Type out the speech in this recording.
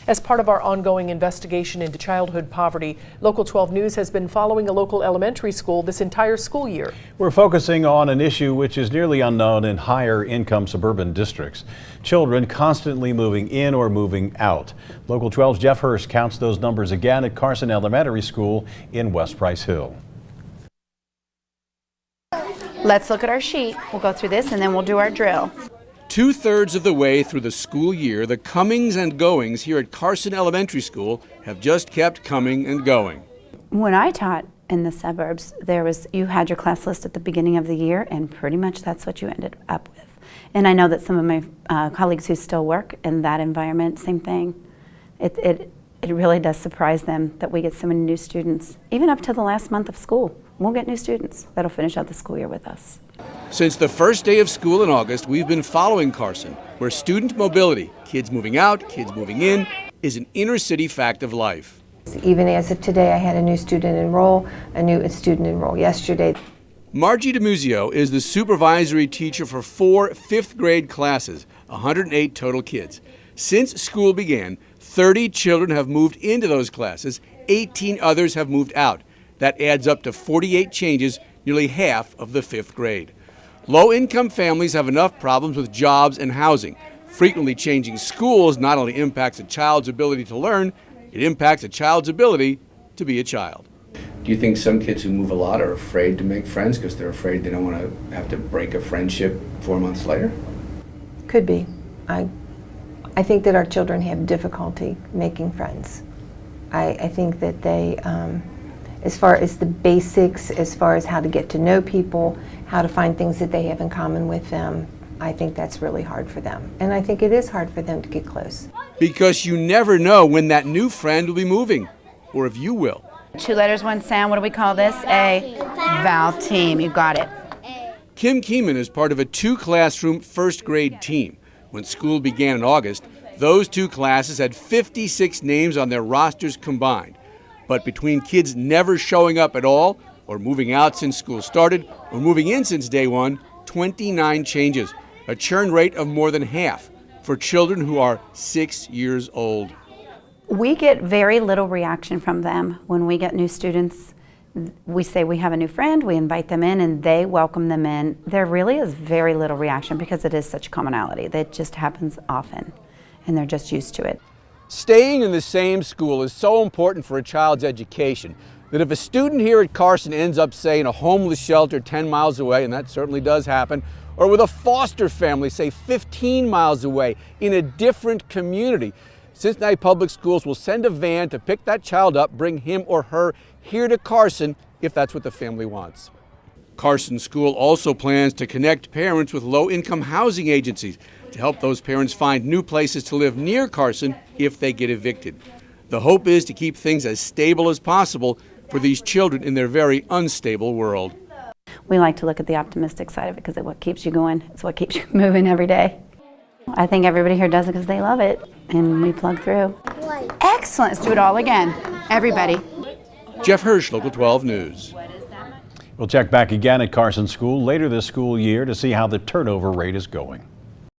As part of our ongoing investigation into childhood poverty, Local 12 News has been following a local elementary school this entire school year. We're focusing on an issue which is nearly unknown in higher income suburban districts. Children constantly moving in or moving out. Local 12's Jeff Hirsch counts those numbers again at Carson Elementary School in West Price Hill. Let's look at our sheet. We'll go through this and then we'll do our drill. 2/3 of the way through the school year, the comings and goings here at Carson Elementary School have just kept coming and going. When I taught in the suburbs, you had your class list at the beginning of the year, and pretty much that's what you ended up with. And I know that some of my colleagues who still work in that environment, same thing. It really does surprise them that we get so many new students, even up to the last month of school. We'll get new students that'll finish out the school year with us. Since the first day of school in August, we've been following Carson, where student mobility, kids moving out, kids moving in, is an inner city fact of life. Even as of today, I had a new student enroll yesterday. Margie DeMuzio is the supervisory teacher for 4 fifth grade classes, 108 total kids. Since school began, 30 children have moved into those classes, 18 others have moved out. That adds up to 48 changes, nearly half of the 5th grade. Low-income families have enough problems with jobs and housing. Frequently changing schools not only impacts a child's ability to learn, it impacts a child's ability to be a child. Do you think some kids who move a lot are afraid to make friends because they're afraid they don't want to have to break a friendship 4 months later? Could be. I think that our children have difficulty making friends. I think that they, as far as the basics, as far as how to get to know people, how to find things that they have in common with them, I think that's really hard for them. And I think it is hard for them to get close. Because you never know when that new friend will be moving, or if you will. 2 letters, 1 sound. What do we call this? A vowel team. You got it. Kim Kemen is part of a 2-classroom 1st grade team. When school began in August, those 2 classes had 56 names on their rosters combined. But between kids never showing up at all, or moving out since school started, or moving in since day one, 29 changes, a churn rate of more than half for children who are 6 years old. We get very little reaction from them when we get new students. We say we have a new friend, we invite them in, and they welcome them in. There really is very little reaction because it is such commonality. That just happens often, and they're just used to it. Staying in the same school is so important for a child's education that if a student here at Carson ends up, say, in a homeless shelter 10 miles away, and that certainly does happen, or with a foster family, say, 15 miles away in a different community, Cincinnati Public Schools will send a van to pick that child up, bring him or her here to Carson if that's what the family wants. Carson School also plans to connect parents with low-income housing agencies to help those parents find new places to live near Carson if they get evicted. The hope is to keep things as stable as possible for these children in their very unstable world. We like to look at the optimistic side of it because it's what keeps you going. It's what keeps you moving every day. I think everybody here does it because they love it, and we plug through. Excellent. Let's do it all again. Everybody. Jeff Hirsch, Local 12 News. We'll check back again at Carson School later this school year to see how the turnover rate is going.